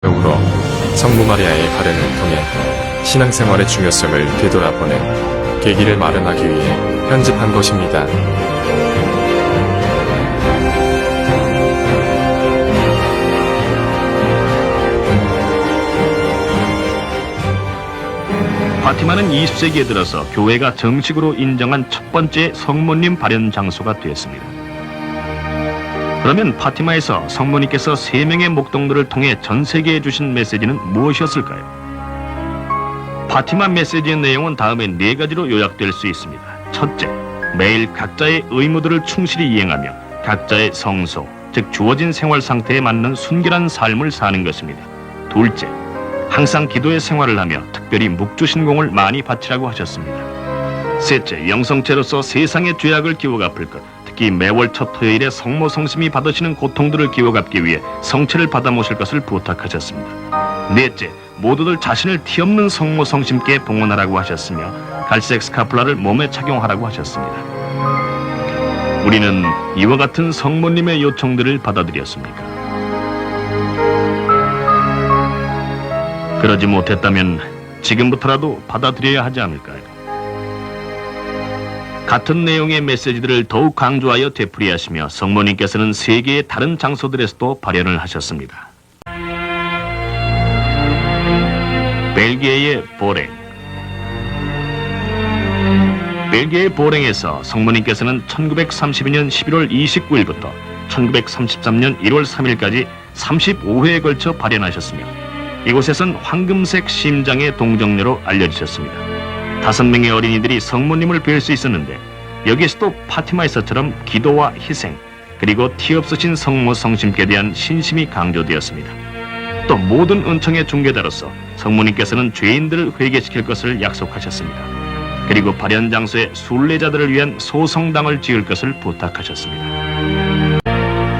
울어 성모 마리아의 발현을 통해 신앙생활의 중요성을 되돌아보는 계기를 마련하기 위해 편집한 것입니다. 파티마는 20세기에 들어서 교회가 정식으로 인정한 첫 번째 성모님 발현 장소가 되었습니다. 그러면 파티마에서 성모님께서 3명의 목동들을 통해 전 세계에 주신 메시지는 무엇이었을까요? 파티마 메시지의 내용은 다음에 4가지로 요약될 수 있습니다. 첫째, 매일 각자의 의무들을 충실히 이행하며 각자의 성소, 즉 주어진 생활 상태에 맞는 순결한 삶을 사는 것입니다. 둘째, 항상 기도의 생활을 하며 특별히 묵주신공을 많이 바치라고 하셨습니다. 셋째, 영성체로서 세상의 죄악을 기워 갚을 것, 특히 매월 첫 토요일에 성모 성심이 받으시는 고통들을 기워 갚기 위해 성체를 받아 모실 것을 부탁하셨습니다. 넷째, 모두들 자신을 티없는 성모 성심께 봉헌하라고 하셨으며 갈색 스카플라를 몸에 착용하라고 하셨습니다. 우리는 이와 같은 성모님의 요청들을 받아들였습니까? 그러지 못했다면 지금부터라도 받아들여야 하지 않을까요? 같은 내용의 메시지들을 더욱 강조하여 되풀이하시며 성모님께서는 세계의 다른 장소들에서도 발현을 하셨습니다. 벨기에의 보랭. 벨기에의 보랭에서 성모님께서는 1932년 11월 29일부터 1933년 1월 3일까지 35회에 걸쳐 발현하셨으며 이곳에선 황금색 심장의 동정녀로 알려지셨습니다. 5명의 어린이들이 성모님을 뵐 수 있었는데 여기에서도 파티마에서처럼 기도와 희생 그리고 티 없으신 성모 성심께 대한 신심이 강조되었습니다. 또 모든 은총의 중개자로서 성모님께서는 죄인들을 회개시킬 것을 약속하셨습니다. 그리고 발현 장소에 순례자들을 위한 소성당을 지을 것을 부탁하셨습니다.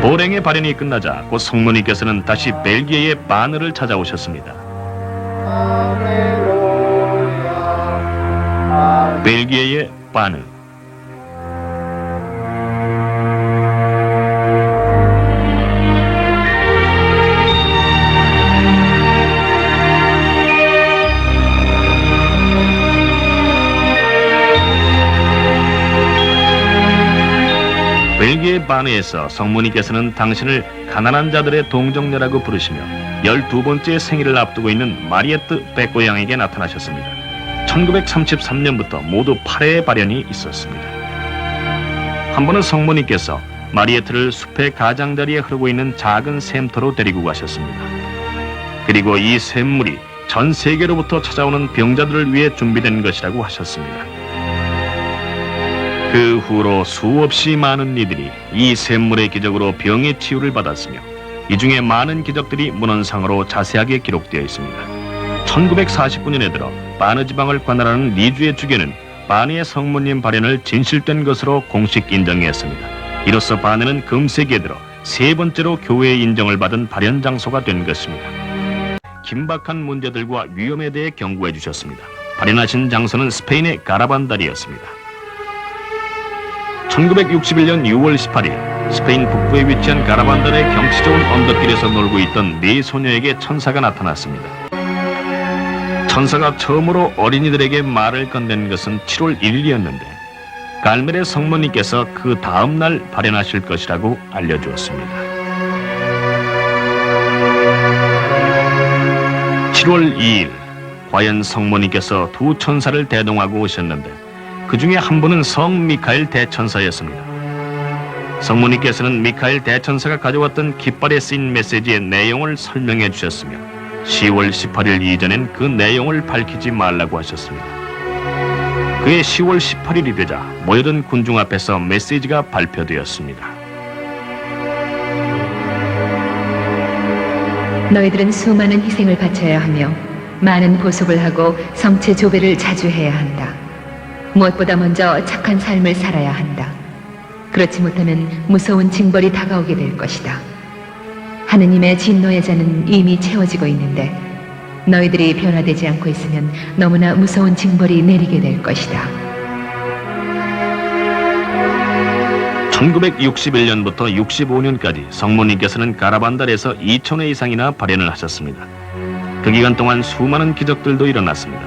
보랭의 발현이 끝나자 곧 성모님께서는 다시 벨기에의 바느를 찾아오셨습니다. 벨기에의 바느. 벨기에 바느에서 성모님께서는 당신을 가난한 자들의 동정녀라고 부르시며 12번째 생일을 앞두고 있는 마리에트 베꼬 양에게 나타나셨습니다. 1933년부터 모두 8회의 발현이 있었습니다. 한 번은 성모님께서 마리에트를 숲의 가장자리에 흐르고 있는 작은 샘터로 데리고 가셨습니다. 그리고 이 샘물이 전 세계로부터 찾아오는 병자들을 위해 준비된 것이라고 하셨습니다. 그 후로 수없이 많은 이들이 이 샘물의 기적으로 병의 치유를 받았으며 이 중에 많은 기적들이 문헌상으로 자세하게 기록되어 있습니다. 1949년에 들어 바느 지방을 관할하는 리주의 주교는 바느의 성모님 발현을 진실된 것으로 공식 인정했습니다. 이로써 바느는 금세기에 들어 3번째로 교회의 인정을 받은 발현 장소가 된 것입니다. 긴박한 문제들과 위험에 대해 경고해 주셨습니다. 발현하신 장소는 스페인의 가라반달이었습니다. 1961년 6월 18일 스페인 북부에 위치한 가라반달의 경치 좋은 언덕길에서 놀고 있던 4소녀에게 천사가 나타났습니다. 천사가 처음으로 어린이들에게 말을 건넨 것은 7월 1일이었는데 갈멜의 성모님께서 그 다음 날 발현하실 것이라고 알려주었습니다. 7월 2일 과연 성모님께서 2 천사를 대동하고 오셨는데 그 중에 한 분은 성 미카엘 대천사였습니다. 성모님께서는 미카엘 대천사가 가져왔던 깃발에 쓰인 메시지의 내용을 설명해 주셨으며 10월 18일 이전엔 그 내용을 밝히지 말라고 하셨습니다. 그해 10월 18일이 되자 모여든 군중 앞에서 메시지가 발표되었습니다. 너희들은 수많은 희생을 바쳐야 하며 많은 보속을 하고 성체 조배를 자주 해야 한다. 무엇보다 먼저 착한 삶을 살아야 한다. 그렇지 못하면 무서운 징벌이 다가오게 될 것이다. 하느님의 진노의 잔은 이미 채워지고 있는데 너희들이 변화되지 않고 있으면 너무나 무서운 징벌이 내리게 될 것이다. 1961년부터 65년까지 성모님께서는 가라반달에서 2,000회 이상이나 발연을 하셨습니다. 그 기간 동안 수많은 기적들도 일어났습니다.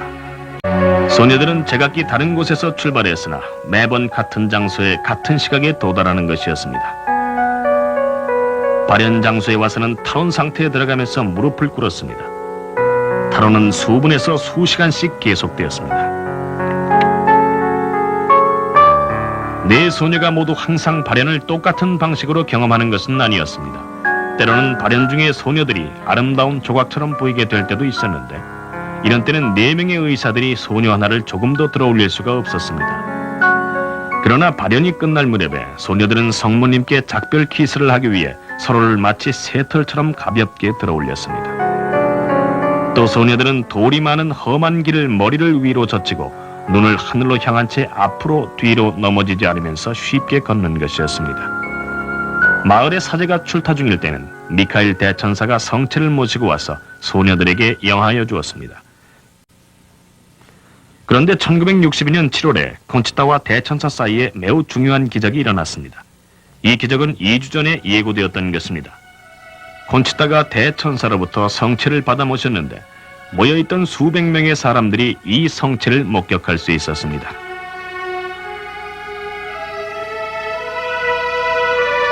소녀들은 제각기 다른 곳에서 출발했으나 매번 같은 장소에 같은 시각에 도달하는 것이었습니다. 발연 장소에 와서는 탈원 상태에 들어가면서 무릎을 꿇었습니다. 탈원은 수분에서 수시간씩 계속되었습니다. 네 소녀가 모두 항상 발연을 똑같은 방식으로 경험하는 것은 아니었습니다. 때로는 발연 중에 소녀들이 아름다운 조각처럼 보이게 될 때도 있었는데, 이런 때는 4명의 의사들이 소녀 하나를 조금도 들어올릴 수가 없었습니다. 그러나 발연이 끝날 무렵에 소녀들은 성모님께 작별 키스를 하기 위해 서로를 마치 새털처럼 가볍게 들어올렸습니다. 또 소녀들은 돌이 많은 험한 길을 머리를 위로 젖히고 눈을 하늘로 향한 채 앞으로 뒤로 넘어지지 않으면서 쉽게 걷는 것이었습니다. 마을의 사제가 출타 중일 때는 미카엘 대천사가 성체를 모시고 와서 소녀들에게 영하여 주었습니다. 그런데 1962년 7월에 콘치타와 대천사 사이에 매우 중요한 기적이 일어났습니다. 이 기적은 2주 전에 예고되었던 것입니다. 콘치타가 대천사로부터 성체를 받아 모셨는데 모여있던 수백 명의 사람들이 이 성체를 목격할 수 있었습니다.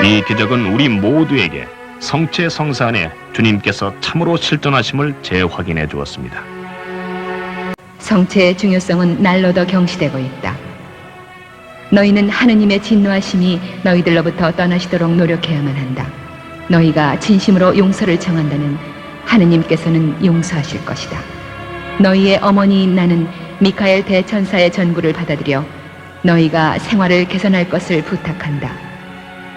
이 기적은 우리 모두에게 성체 성사 안에 주님께서 참으로 실존하심을 재확인해 주었습니다. 성체의 중요성은 날로 더 경시되고 있다. 너희는 하느님의 진노하심이 너희들로부터 떠나시도록 노력해야만 한다. 너희가 진심으로 용서를 청한다는 하느님께서는 용서하실 것이다. 너희의 어머니인 나는 미카엘 대천사의 전구를 받아들여 너희가 생활을 개선할 것을 부탁한다.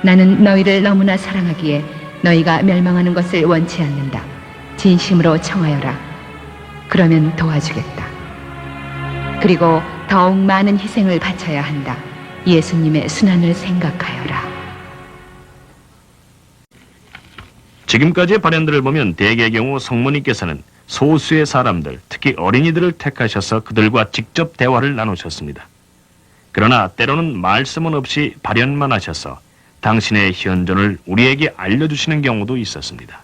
나는 너희를 너무나 사랑하기에 너희가 멸망하는 것을 원치 않는다. 진심으로 청하여라. 그러면 도와주겠다. 그리고 더욱 많은 희생을 바쳐야 한다. 예수님의 순환을 생각하여라. 지금까지의 발연들을 보면 대개의 경우 성모님께서는 소수의 사람들, 특히 어린이들을 택하셔서 그들과 직접 대화를 나누셨습니다. 그러나 때로는 말씀은 없이 발연만 하셔서 당신의 현존을 우리에게 알려주시는 경우도 있었습니다.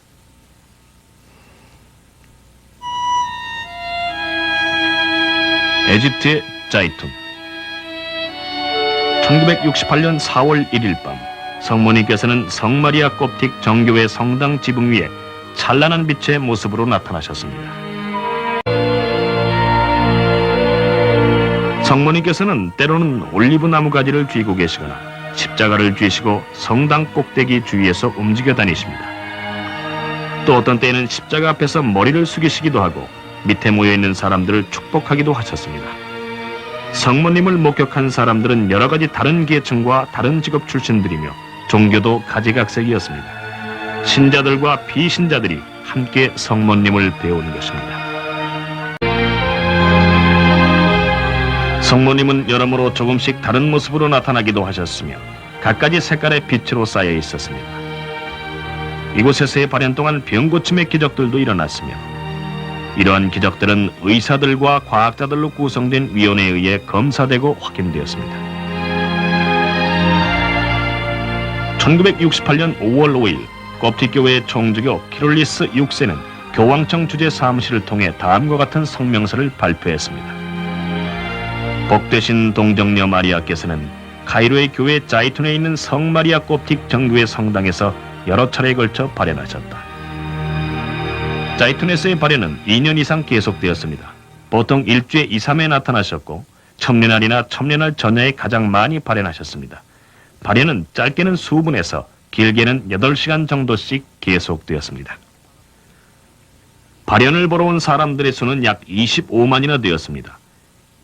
에집트의 자이툰. 1968년 4월 1일 밤, 성모님께서는 성마리아 kop틱 정교회 성당 지붕 위에 찬란한 빛의 모습으로 나타나셨습니다. 성모님께서는 때로는 올리브 나무 가지를 쥐고 계시거나 십자가를 쥐시고 성당 꼭대기 주위에서 움직여 다니십니다. 또 어떤 때에는 십자가 앞에서 머리를 숙이시기도 하고 밑에 모여있는 사람들을 축복하기도 하셨습니다. 성모님을 목격한 사람들은 여러 가지 다른 계층과 다른 직업 출신들이며 종교도 가지각색이었습니다. 신자들과 비신자들이 함께 성모님을 배우는 것입니다. 성모님은 여러모로 조금씩 다른 모습으로 나타나기도 하셨으며 갖가지 색깔의 빛으로 쌓여 있었습니다. 이곳에서의 발연 동안 병고침의 기적들도 일어났으며 이러한 기적들은 의사들과 과학자들로 구성된 위원회에 의해 검사되고 확인되었습니다. 1968년 5월 5일 kop틱교회의 총주교 키롤리스 6세는 교황청 주재 사무실을 통해 다음과 같은 성명서를 발표했습니다. 복되신 동정녀 마리아께서는 카이로의 교회 자이툰에 있는 성마리아 kop틱 정교회 성당에서 여러 차례에 걸쳐 발연하셨다. 자이툰에서의 발연은 2년 이상 계속되었습니다. 보통 일주에 2, 3회 나타나셨고 첨례날이나 첨례날 전야에 가장 많이 발연하셨습니다. 발연은 짧게는 수분에서 길게는 8시간 정도씩 계속되었습니다. 발연을 보러 온 사람들의 수는 약 25만이나 되었습니다.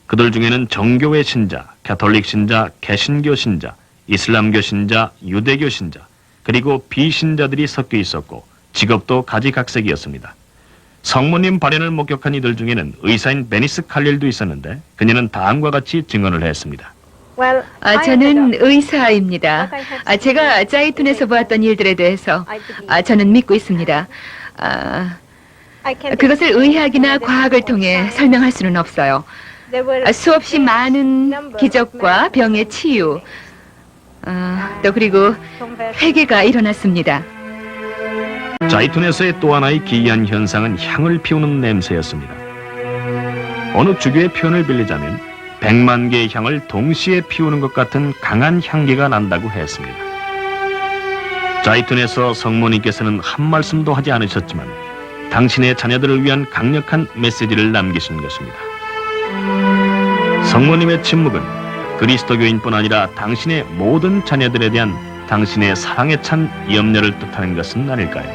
그들 중에는 정교회 신자, 가톨릭 신자, 개신교 신자, 이슬람교 신자, 유대교 신자, 그리고 비신자들이 섞여 있었고 직업도 가지각색이었습니다. 성모님 발연을 목격한 이들 중에는 의사인 베니스 칼릴도 있었는데 그녀는 다음과 같이 증언을 했습니다. 저는 의사입니다. 제가 자이툰에서 보았던 일들에 대해서 저는 믿고 있습니다. 그것을 의학이나 과학을 통해 설명할 수는 없어요. 수없이 많은 기적과 병의 치유, 또 그리고 회개가 일어났습니다. 자이툰에서의 또 하나의 기이한 현상은 향을 피우는 냄새였습니다. 어느 주교의 표현을 빌리자면 100만 개의 향을 동시에 피우는 것 같은 강한 향기가 난다고 했습니다. 자이툰에서 성모님께서는 한 말씀도 하지 않으셨지만 당신의 자녀들을 위한 강력한 메시지를 남기신 것입니다. 성모님의 침묵은 그리스도교인뿐 아니라 당신의 모든 자녀들에 대한 당신의 사랑에 찬 염려를 뜻하는 것은 아닐까요?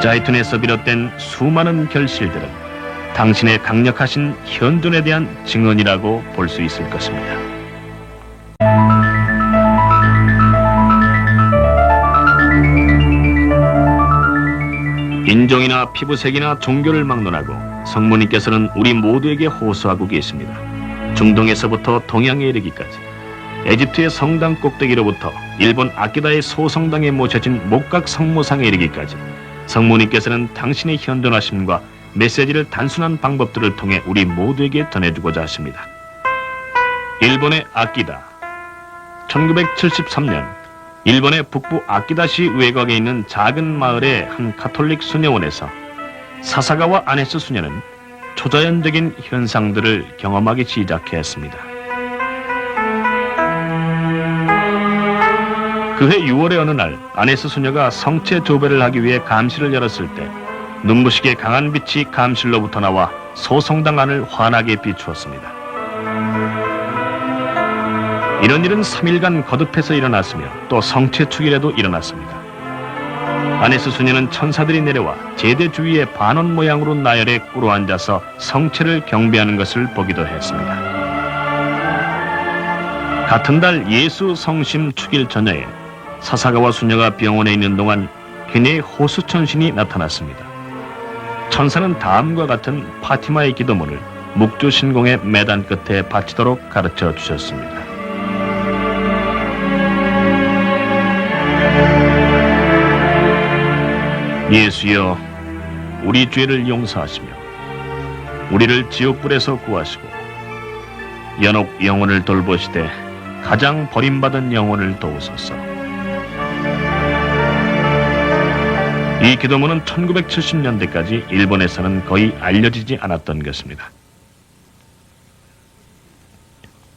자이툰에서 비롯된 수많은 결실들은 당신의 강력하신 현존에 대한 증언이라고 볼 수 있을 것입니다. 인종이나 피부색이나 종교를 막론하고 성모님께서는 우리 모두에게 호소하고 계십니다. 중동에서부터 동양에 이르기까지, 에집트의 성당 꼭대기로부터 일본 아키다의 소성당에 모셔진 목각 성모상에 이르기까지 성모님께서는 당신의 현존하심과 메시지를 단순한 방법들을 통해 우리 모두에게 전해주고자 하십니다. 일본의 아키다. 1973년 일본의 북부 아키다시 외곽에 있는 작은 마을의 한 가톨릭 수녀원에서 사사가와 아네스 수녀는 초자연적인 현상들을 경험하기 시작했습니다. 그해 6월의 어느 날 아네스 수녀가 성체 조배를 하기 위해 감실을 열었을 때 눈부시게 강한 빛이 감실로부터 나와 소성당 안을 환하게 비추었습니다. 이런 일은 3일간 거듭해서 일어났으며 또 성체 축일에도 일어났습니다. 아네스 수녀는 천사들이 내려와 제대 주위에 반원 모양으로 나열해 꿇어앉아서 성체를 경배하는 것을 보기도 했습니다. 같은 달 예수 성심 축일 전야에 사사가와 수녀가 병원에 있는 동안 그녀의 호수천신이 나타났습니다. 천사는 다음과 같은 파티마의 기도문을 묵주신공의 매단 끝에 바치도록 가르쳐 주셨습니다. 예수여, 우리 죄를 용서하시며 우리를 지옥불에서 구하시고 연옥 영혼을 돌보시되 가장 버림받은 영혼을 도우소서. 이 기도문은 1970년대까지 일본에서는 거의 알려지지 않았던 것입니다.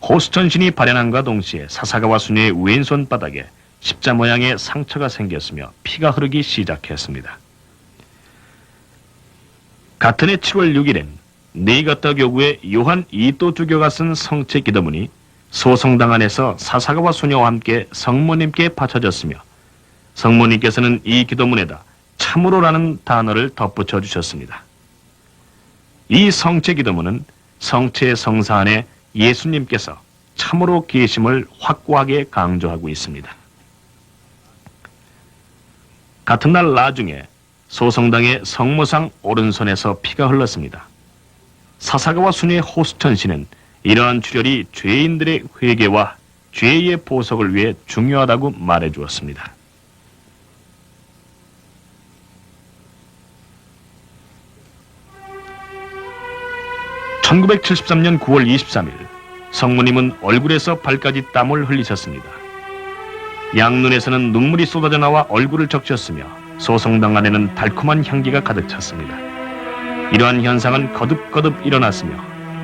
호수천신이 발현함과 동시에 사사가와 수녀의 왼손 바닥에 십자 모양의 상처가 생겼으며 피가 흐르기 시작했습니다. 같은 해 7월 6일엔 네이가타 교구의 요한 이또 주교가 쓴 성체 기도문이 소성당 안에서 사사가와 수녀와 함께 성모님께 바쳐졌으며 성모님께서는 이 기도문에다 참으로라는 단어를 덧붙여 주셨습니다. 이 성체 기도문은 성체의 성사 안에 예수님께서 참으로 계심을 확고하게 강조하고 있습니다. 같은 날 나중에 소성당의 성모상 오른손에서 피가 흘렀습니다. 사사가와 수녀의 호수천신은 이러한 출혈이 죄인들의 회개와 죄의 보석을 위해 중요하다고 말해 주었습니다. (1973년 9월 23일) 성모님은 얼굴에서 발까지 땀을 흘리셨습니다. 양눈에서는 눈물이 쏟아져 나와 얼굴을 적셨으며 소성당 안에는 달콤한 향기가 가득 찼습니다. 이러한 현상은 거듭거듭 일어났으며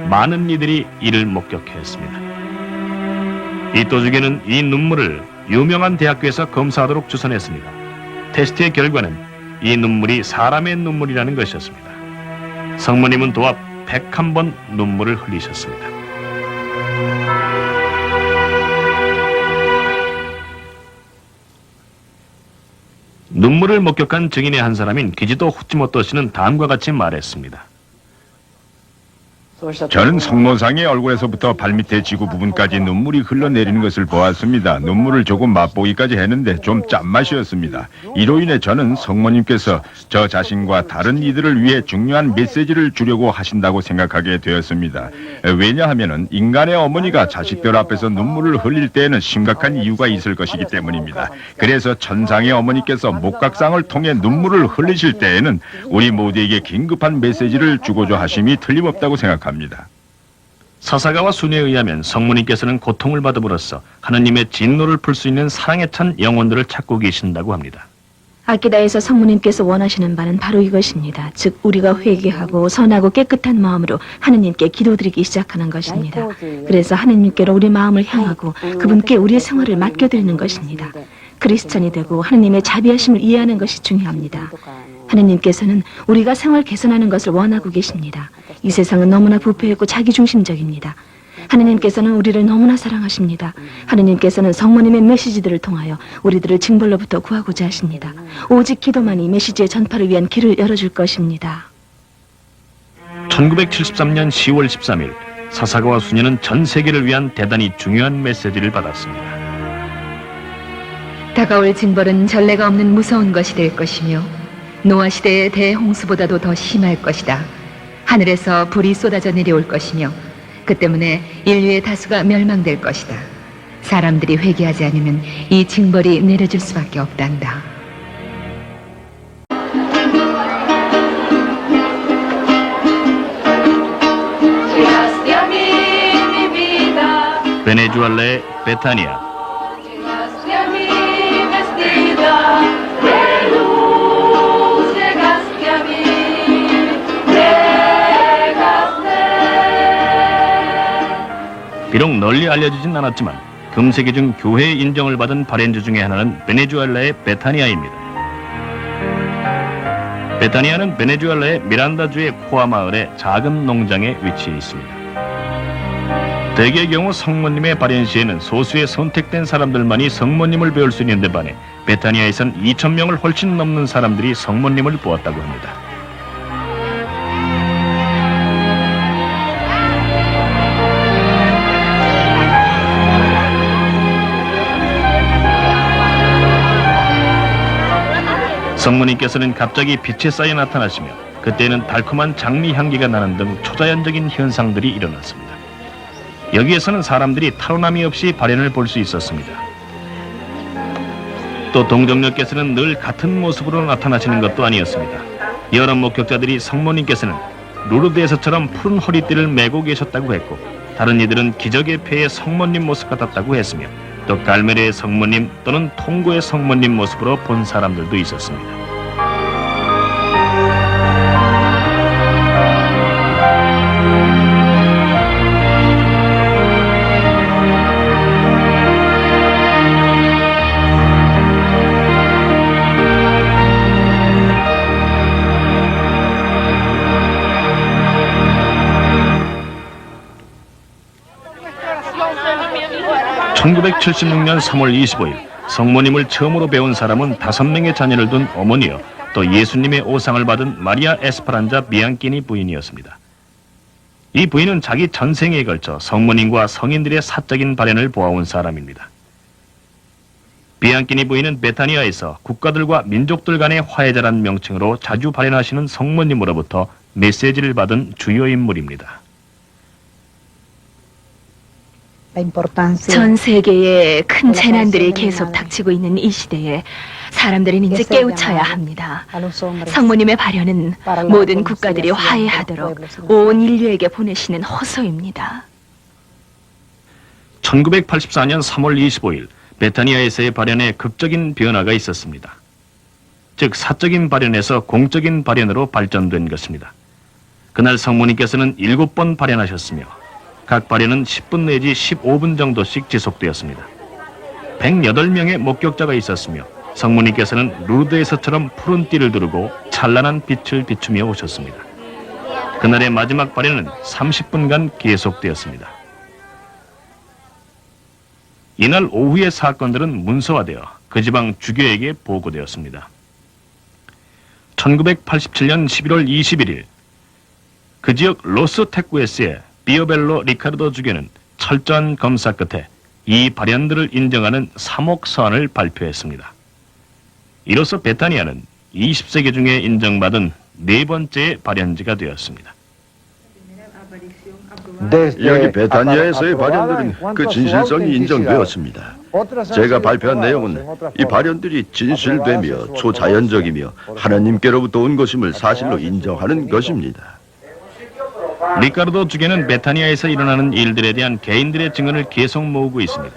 많은 이들이 이를 목격했습니다. 이또주교는 이 눈물을 유명한 대학교에서 검사하도록 주선했습니다. 테스트의 결과는 이 눈물이 사람의 눈물이라는 것이었습니다. 성모님은 도합 101번 눈물을 흘리셨습니다. 눈물을 목격한 증인의 한 사람인 기지도 후치모토 씨는 다음과 같이 말했습니다. 저는 성모상의 얼굴에서부터 발밑의 지구 부분까지 눈물이 흘러내리는 것을 보았습니다. 눈물을 조금 맛보기까지 했는데 좀 짠맛이었습니다. 이로 인해 저는 성모님께서 저 자신과 다른 이들을 위해 중요한 메시지를 주려고 하신다고 생각하게 되었습니다. 왜냐하면 인간의 어머니가 자식들 앞에서 눈물을 흘릴 때에는 심각한 이유가 있을 것이기 때문입니다. 그래서 천상의 어머니께서 목각상을 통해 눈물을 흘리실 때에는 우리 모두에게 긴급한 메시지를 주고자 하심이 틀림없다고 생각합니다. 사사가와 순에 의하면 성모님께서는 고통을 받음으로써 하느님의 진노를 풀 수 있는 사랑에 찬 영혼들을 찾고 계신다고 합니다. 아키다에서 성모님께서 원하시는 바는 바로 이것입니다. 즉 우리가 회개하고 선하고 깨끗한 마음으로 하느님께 기도드리기 시작하는 것입니다. 그래서 하느님께로 우리 마음을 향하고 그분께 우리의 생활을 맡겨드리는 것입니다. 크리스찬이 되고 하느님의 자비하심을 이해하는 것이 중요합니다. 하느님께서는 우리가 생활 개선하는 것을 원하고 계십니다. 이 세상은 너무나 부패했고 자기중심적입니다. 하느님께서는 우리를 너무나 사랑하십니다. 하느님께서는 성모님의 메시지들을 통하여 우리들을 징벌로부터 구하고자 하십니다. 오직 기도만이 메시지의 전파를 위한 길을 열어줄 것입니다. 1973년 10월 13일 사사가와 수녀는 전 세계를 위한 대단히 중요한 메시지를 받았습니다. 다가올 징벌은 전례가 없는 무서운 것이 될 것이며 노아 시대의 대홍수보다도 더 심할 것이다. 하늘에서 불이 쏟아져 내려올 것이며 그 때문에 인류의 다수가 멸망될 것이다. 사람들이 회개하지 않으면 이 징벌이 내려질 수밖에 없단다. 베네수엘라의 베타니아. 비록 널리 알려지진 않았지만 금세기 중 교회의 인정을 받은 발현지 중에 하나는 베네수엘라의 베타니아입니다. 베타니아는 베네수엘라의 미란다주의 코아 마을의 작은 농장에 위치해 있습니다. 대개의 경우 성모님의 발현 시에는 소수의 선택된 사람들만이 성모님을 배울 수 있는 데 반해 베타니아에선 2,000명을 훨씬 넘는 사람들이 성모님을 보았다고 합니다. 성모님께서는 갑자기 빛에 쌓여 나타나시며 그때는 달콤한 장미 향기가 나는 등 초자연적인 현상들이 일어났습니다. 여기에서는 사람들이 타로남이 없이 발현을 볼 수 있었습니다. 또 동정녀께서는 늘 같은 모습으로 나타나시는 것도 아니었습니다. 여러 목격자들이 성모님께서는 루르드에서처럼 푸른 허리띠를 메고 계셨다고 했고 다른 이들은 기적의 폐의 성모님 모습 같았다고 했으며 또 갈메르의 성모님 또는 통고의 성모님 모습으로 본 사람들도 있었습니다. (1976년 3월 25일) 성모님을 처음으로 배운 사람은 5명의 자녀를 둔 어머니여 또 예수님의 오상을 받은 마리아 에스파란자 비앙키니 부인이었습니다. 이 부인은 자기 전생에 걸쳐 성모님과 성인들의 사적인 발현을 보아온 사람입니다. 비앙키니 부인은 베타니아에서 국가들과 민족들 간의 화해자란 명칭으로 자주 발현하시는 성모님으로부터 메시지를 받은 주요 인물입니다. 전 세계에 큰 재난들이 계속 닥치고 있는 이 시대에 사람들은 이제 깨우쳐야 합니다. 성모님의 발현은 모든 국가들이 화해하도록 온 인류에게 보내시는 호소입니다. 1984년 3월 25일 베타니아에서의 발현에 극적인 변화가 있었습니다. 즉 사적인 발현에서 공적인 발현으로 발전된 것입니다. 그날 성모님께서는 7번 발현하셨으며 각 발현은 10분 내지 15분 정도씩 지속되었습니다. 108명의 목격자가 있었으며 성모님께서는 루르드에서처럼 푸른 띠를 두르고 찬란한 빛을 비추며 오셨습니다. 그날의 마지막 발현은 30분간 계속되었습니다. 이날 오후의 사건들은 문서화되어 그 지방 주교에게 보고되었습니다. 1987년 11월 21일 그 지역 로스 테쿠에스의 비오벨로 리카르도 주교는 철저한 검사 끝에 이 발현들을 인정하는 3억 서한을 발표했습니다. 이로써 베타니아는 20세기 중에 인정받은 4번째 발현지가 되었습니다. 여기 베타니아에서의 발현들은 그 진실성이 인정되었습니다. 제가 발표한 내용은 이 발현들이 진실되며 초자연적이며 하나님께로부터 온 것임을 사실로 인정하는 것입니다. 리카르도 주교는 베타니아에서 일어나는 일들에 대한 개인들의 증언을 계속 모으고 있습니다.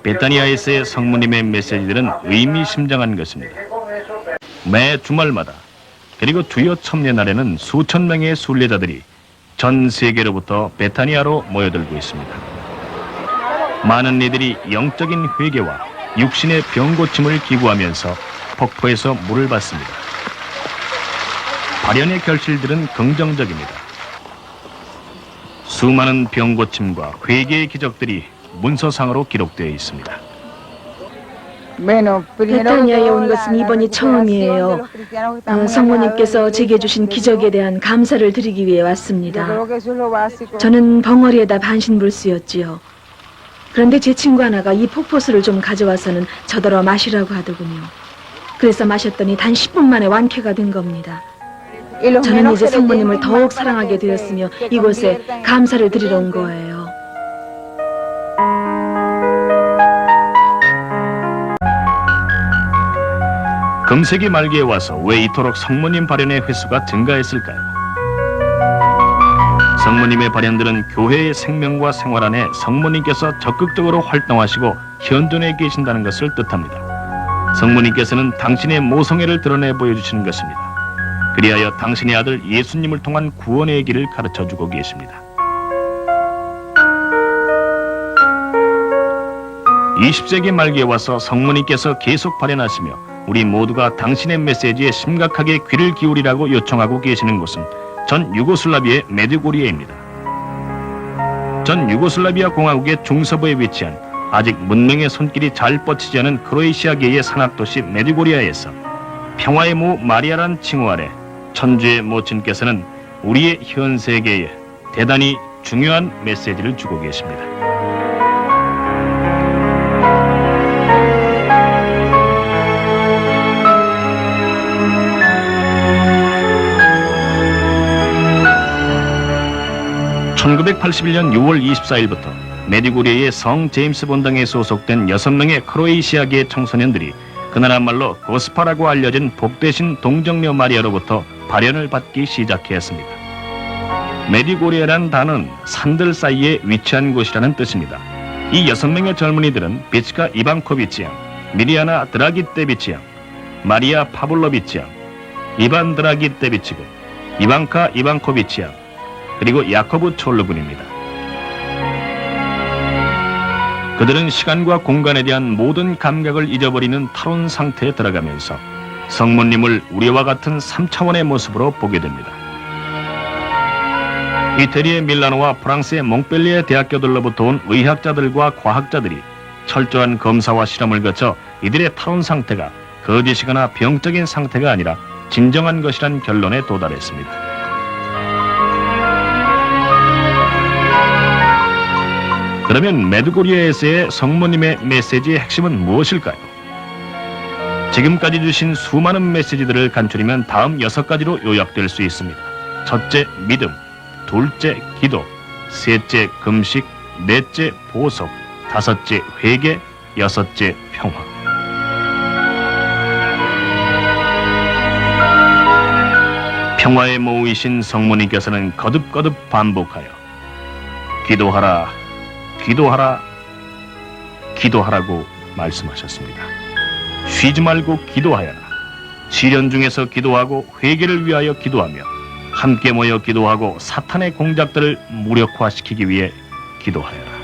베타니아에서의 성모님의 메시지들은 의미심장한 것입니다. 매 주말마다 그리고 주요 첨례날에는 수천 명의 순례자들이 전 세계로부터 베타니아로 모여들고 있습니다. 많은 이들이 영적인 회개와 육신의 병 고침을 기구하면서 폭포에서 물을 받습니다. 발현의 결실들은 긍정적입니다. 수많은 병 고침과 회개의 기적들이 문서상으로 기록되어 있습니다. 베타니아에 온 것은 이번이 처음이에요. 성모님께서 제게 주신 기적에 대한 감사를 드리기 위해 왔습니다. 저는 벙어리에다 반신불수였지요. 그런데 제 친구 하나가 이 폭포수를 좀 가져와서는 저더러 마시라고 하더군요. 그래서 마셨더니 단 10분 만에 완쾌가 된 겁니다. 저는 이제 성모님을 더욱 사랑하게 되었으며 이곳에 감사를 드리러 온 거예요. 금세기 말기에 와서 왜 이토록 성모님 발현의 횟수가 증가했을까요? 성모님의 발현들은 교회의 생명과 생활 안에 성모님께서 적극적으로 활동하시고 현존해 계신다는 것을 뜻합니다. 성모님께서는 당신의 모성애를 드러내 보여주시는 것입니다. 그리하여 당신의 아들 예수님을 통한 구원의 길을 가르쳐주고 계십니다. 20세기 말기에 와서 성모님께서 계속 발현하시며 우리 모두가 당신의 메시지에 심각하게 귀를 기울이라고 요청하고 계시는 곳은 전 유고슬라비아의 메드고리아입니다. 전 유고슬라비아 공화국의 중서부에 위치한 아직 문명의 손길이 잘 뻗치지 않은 크로에시아계의 산악도시 메드고리아에서 평화의 모 마리아란 칭호 아래 천주의 모친께서는 우리의 현 세계에 대단히 중요한 메시지를 주고 계십니다. (1981년 6월 24일부터) 메디고리아의 성 제임스 본당에 소속된 6명의 크로에시아계 청소년들이 그 나라 말로 고스파라고 알려진 복되신 동정녀 마리아로부터 발현을 받기 시작했습니다. 메디고리아란 단어는 산들 사이에 위치한 곳이라는 뜻입니다. 이 6명의 젊은이들은 비츠카 이방코비치 양, 미리아나 드라기떼비치 양, 마리아 파블로비치 양, 이반 드라기떼비치 군, 이방카 이방코비치 양, 그리고 야코브 촐르군입니다. 그들은 시간과 공간에 대한 모든 감각을 잊어버리는 탈원 상태에 들어가면서 성모님을 우리와 같은 3차원의 모습으로 보게 됩니다. 이태리의 밀라노와 프랑스의 몽펠리에 대학교들로부터 온 의학자들과 과학자들이 철저한 검사와 실험을 거쳐 이들의 탈원 상태가 거짓이거나 병적인 상태가 아니라 진정한 것이란 결론에 도달했습니다. 그러면 메드고리아에서의 성모님의 메시지의 핵심은 무엇일까요? 지금까지 주신 수많은 메시지들을 간추리면 다음 6가지로 요약될 수 있습니다. 첫째, 믿음. 둘째, 기도. 셋째, 금식. 넷째, 보석. 다섯째, 회개. 여섯째, 평화. 평화의 모이신 성모님께서는 거듭거듭 반복하여 기도하라, 기도하라, 기도하라고 말씀하셨습니다. 쉬지 말고 기도하여라. 시련 중에서 기도하고 회개를 위하여 기도하며 함께 모여 기도하고 사탄의 공작들을 무력화시키기 위해 기도하여라.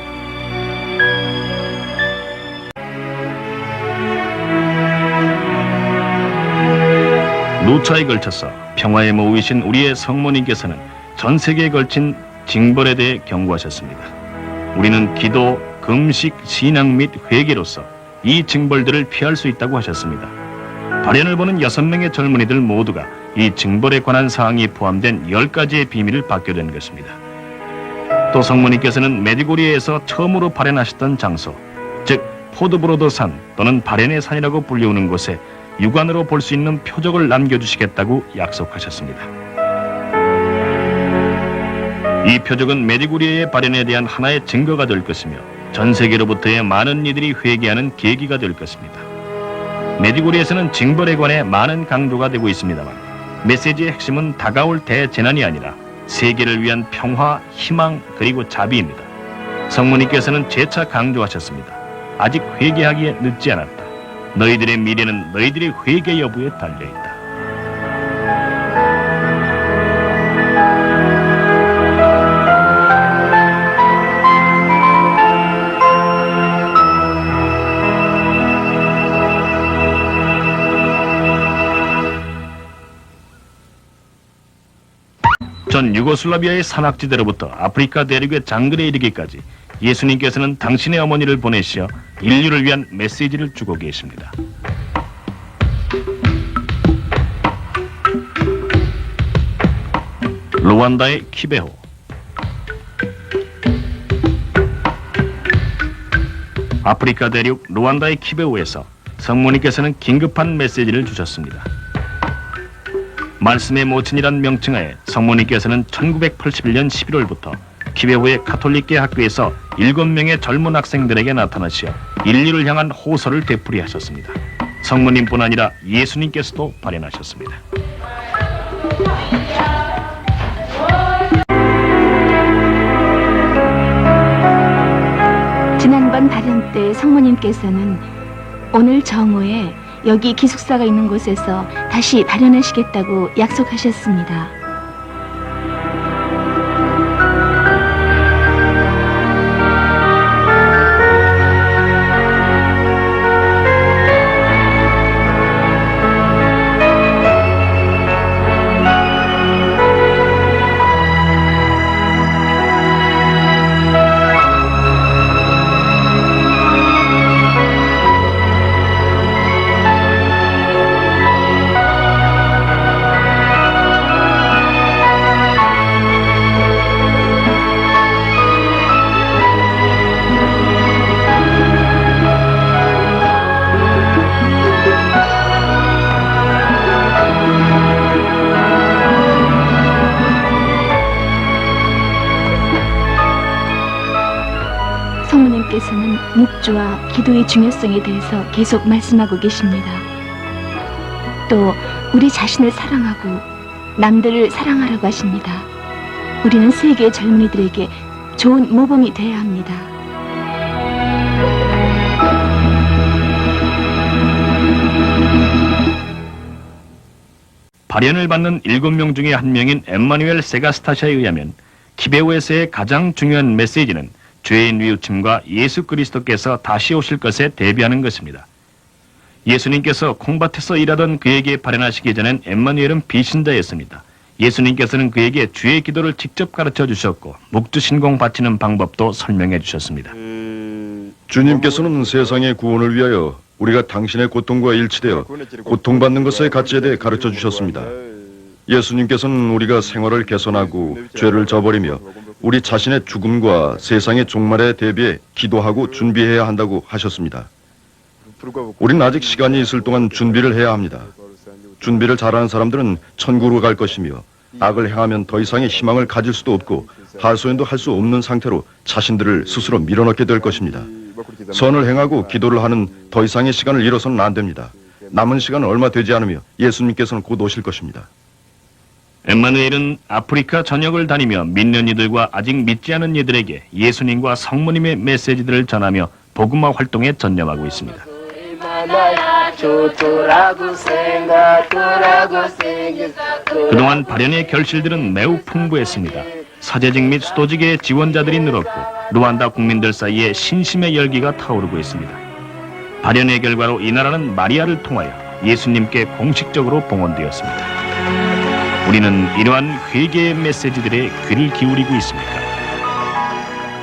노차에 걸쳐서 평화에 모이신 우리의 성모님께서는 전 세계에 걸친 징벌에 대해 경고하셨습니다. 우리는 기도, 금식, 신앙 및 회개로서 이 징벌들을 피할 수 있다고 하셨습니다. 발현을 보는 6명의 젊은이들 모두가 이 징벌에 관한 사항이 포함된 10가지의 비밀을 받게 된 것입니다. 또 성모님께서는 메디고리아에서 처음으로 발현하셨던 장소, 즉 포드브로더산 또는 발현의 산이라고 불리우는 곳에 육안으로 볼 수 있는 표적을 남겨주시겠다고 약속하셨습니다. 이 표적은 메디고리아의 발현에 대한 하나의 증거가 될 것이며 전 세계로부터의 많은 이들이 회개하는 계기가 될 것입니다. 메디고리아에서는 징벌에 관해 많은 강조가 되고 있습니다만 메시지의 핵심은 다가올 대재난이 아니라 세계를 위한 평화, 희망, 그리고 자비입니다. 성모님께서는 재차 강조하셨습니다. 아직 회개하기에 늦지 않았다. 너희들의 미래는 너희들의 회개 여부에 달려있다. 전 유고슬라비아의 산악지대로부터 아프리카 대륙의 장글에 이르기까지 예수님께서는 당신의 어머니를 보내시어 인류를 위한 메시지를 주고 계십니다. 루안다의 키베호. 아프리카 대륙 루안다의 키베호에서 성모님께서는 긴급한 메시지를 주셨습니다. 말씀의 모친이란 명칭하에 성모님께서는 1981년 11월부터 키베호의 가톨릭계 학교에서 7명의 젊은 학생들에게 나타나시어 인류를 향한 호소를 되풀이하셨습니다. 성모님뿐 아니라 예수님께서도 발현하셨습니다. 지난번 발현 때 성모님께서는 오늘 정오에 여기 기숙사가 있는 곳에서 다시 발현하시겠다고 약속하셨습니다. 성모님께서는 묵주와 기도의 중요성에 대해서 계속 말씀하고 계십니다. 또 우리 자신을 사랑하고 남들을 사랑하라고 하십니다. 우리는 세계의 젊은이들에게 좋은 모범이 되어야 합니다. 발현을 받는 7명 중에 한 명인 엠마누엘 세가스타샤에 의하면 키베호에서의 가장 중요한 메시지는 죄인 뉘우침과 예수 그리스도께서 다시 오실 것에 대비하는 것입니다. 예수님께서 콩밭에서 일하던 그에게 발현하시기 전엔 엠마누엘은 비신자였습니다. 예수님께서는 그에게 주의 기도를 직접 가르쳐 주셨고 묵주 신공 바치는 방법도 설명해 주셨습니다. 주님께서는 세상의 구원을 위하여 우리가 당신의 고통과 일치되어 고통받는 것의 가치에 대해 가르쳐 주셨습니다. 예수님께서는 우리가 생활을 개선하고 죄를 저버리며 우리 자신의 죽음과 세상의 종말에 대비해 기도하고 준비해야 한다고 하셨습니다. 우리는 아직 시간이 있을 동안 준비를 해야 합니다. 준비를 잘하는 사람들은 천국으로 갈 것이며 악을 행하면 더 이상의 희망을 가질 수도 없고 하소연도 할 수 없는 상태로 자신들을 스스로 밀어넣게 될 것입니다. 선을 행하고 기도를 하는 더 이상의 시간을 잃어서는 안 됩니다. 남은 시간은 얼마 되지 않으며 예수님께서는 곧 오실 것입니다. 엠마누엘은 아프리카 전역을 다니며 믿는 이들과 아직 믿지 않은 이들에게 예수님과 성모님의 메시지들을 전하며 복음화 활동에 전념하고 있습니다. 그동안 발현의 결실들은 매우 풍부했습니다. 사제직 및 수도직의 지원자들이 늘었고 루안다 국민들 사이에 신심의 열기가 타오르고 있습니다. 발현의 결과로 이 나라는 마리아를 통하여 예수님께 공식적으로 봉헌되었습니다. 우리는 이러한 회개의 메시지들에 귀를 기울이고 있습니까?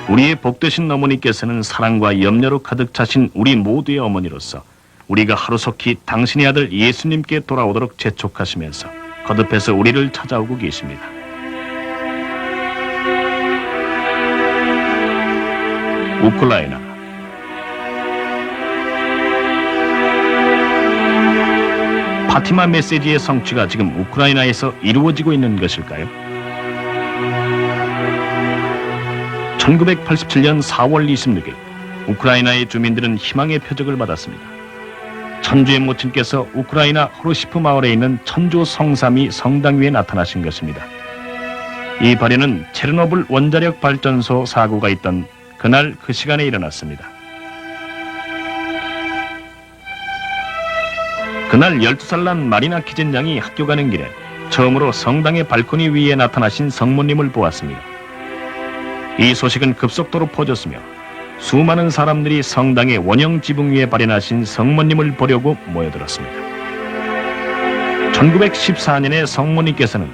우리의 복되신 어머니께서는 사랑과 염려로 가득 차신 우리 모두의 어머니로서 우리가 하루속히 당신의 아들 예수님께 돌아오도록 재촉하시면서 거듭해서 우리를 찾아오고 계십니다. 우크라이나 파티마 메시지의 성취가 지금 우크라이나에서 이루어지고 있는 것일까요? 1987년 4월 26일 우크라이나의 주민들은 희망의 표적을 받았습니다. 천주의 모친께서 우크라이나 호로시프 마을에 있는 천주 성삼위 성당 위에 나타나신 것입니다. 이 발현은 체르노빌 원자력 발전소 사고가 있던 그날 그 시간에 일어났습니다. 그날 12살 난 마리나 키젠 양이 학교 가는 길에 처음으로 성당의 발코니 위에 나타나신 성모님을 보았습니다. 이 소식은 급속도로 퍼졌으며 수많은 사람들이 성당의 원형 지붕 위에 발현하신 성모님을 보려고 모여들었습니다. 1914년에 성모님께서는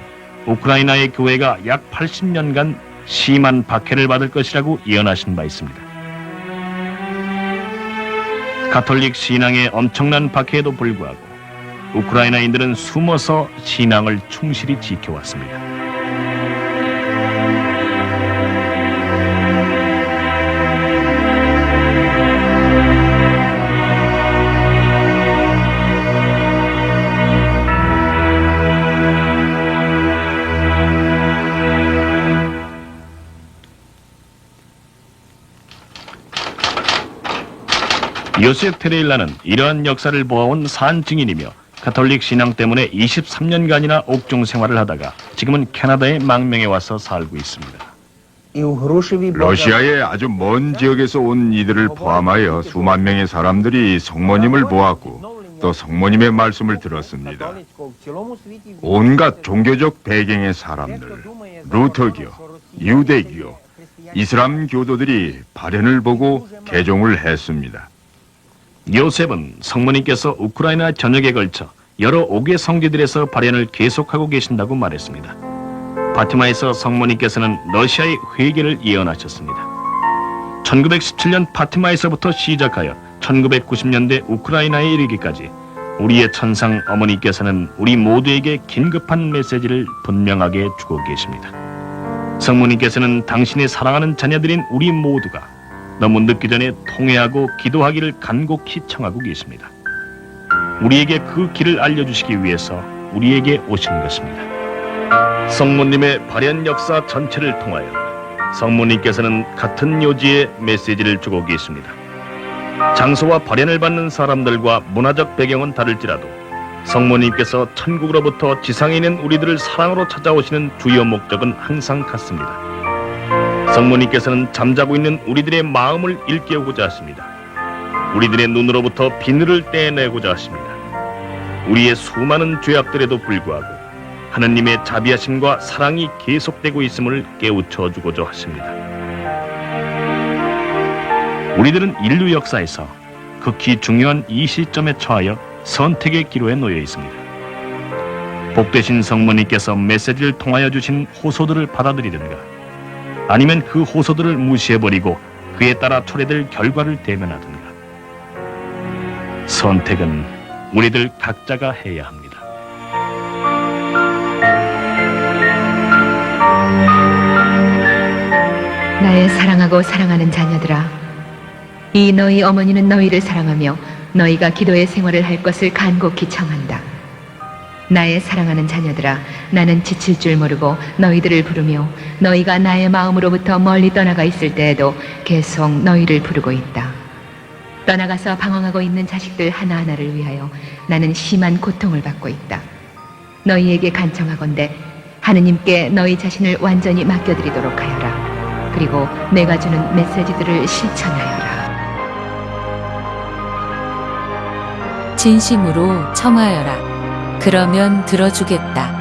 우크라이나의 교회가 약 80년간 심한 박해를 받을 것이라고 예언하신 바 있습니다. 가톨릭 신앙의 엄청난 박해에도 불구하고 우크라이나인들은 숨어서 신앙을 충실히 지켜왔습니다. 요셉 테레일라는 이러한 역사를 보아온 산 증인이며 가톨릭 신앙 때문에 23년간이나 옥중 생활을 하다가 지금은 캐나다의 망명에 와서 살고 있습니다. 러시아의 아주 먼 지역에서 온 이들을 포함하여 수만 명의 사람들이 성모님을 보았고 또 성모님의 말씀을 들었습니다. 온갖 종교적 배경의 사람들, 루터교, 유대교, 이슬람 교도들이 발현을 보고 개종을 했습니다. 요셉은 성모님께서 우크라이나 전역에 걸쳐 여러 옥의 성지들에서 발현을 계속하고 계신다고 말했습니다. 파티마에서 성모님께서는 러시아의 회개를 예언하셨습니다. 1917년 파티마에서부터 시작하여 1990년대 우크라이나에 이르기까지 우리의 천상 어머니께서는 우리 모두에게 긴급한 메시지를 분명하게 주고 계십니다. 성모님께서는 당신의 사랑하는 자녀들인 우리 모두가 너무 늦기 전에 통회하고 기도하기를 간곡히 청하고 계십니다. 우리에게 그 길을 알려주시기 위해서 우리에게 오신 것입니다. 성모님의 발현 역사 전체를 통하여 성모님께서는 같은 요지의 메시지를 주고 계십니다. 장소와 발현을 받는 사람들과 문화적 배경은 다를지라도 성모님께서 천국으로부터 지상에 있는 우리들을 사랑으로 찾아오시는 주요 목적은 항상 같습니다. 성모님께서는 잠자고 있는 우리들의 마음을 일깨우고자 하십니다. 우리들의 눈으로부터 비늘을 떼내고자 하십니다. 우리의 수많은 죄악들에도 불구하고 하느님의 자비하심과 사랑이 계속되고 있음을 깨우쳐 주고자 하십니다. 우리들은 인류 역사에서 극히 중요한 이 시점에 처하여 선택의 기로에 놓여 있습니다. 복되신 성모님께서 메시지를 통하여 주신 호소들을 받아들이든가 아니면 그 호소들을 무시해버리고 그에 따라 초래될 결과를 대면하든가. 선택은 우리들 각자가 해야 합니다. 나의 사랑하고 사랑하는 자녀들아, 이 너희 어머니는 너희를 사랑하며 너희가 기도의 생활을 할 것을 간곡히 청한다. 나의 사랑하는 자녀들아, 나는 지칠 줄 모르고 너희들을 부르며 너희가 나의 마음으로부터 멀리 떠나가 있을 때에도 계속 너희를 부르고 있다. 떠나가서 방황하고 있는 자식들 하나하나를 위하여 나는 심한 고통을 받고 있다. 너희에게 간청하건대 하느님께 너희 자신을 완전히 맡겨드리도록 하여라. 그리고 내가 주는 메시지들을 실천하여라. 진심으로 청하여라. 그러면 들어주겠다.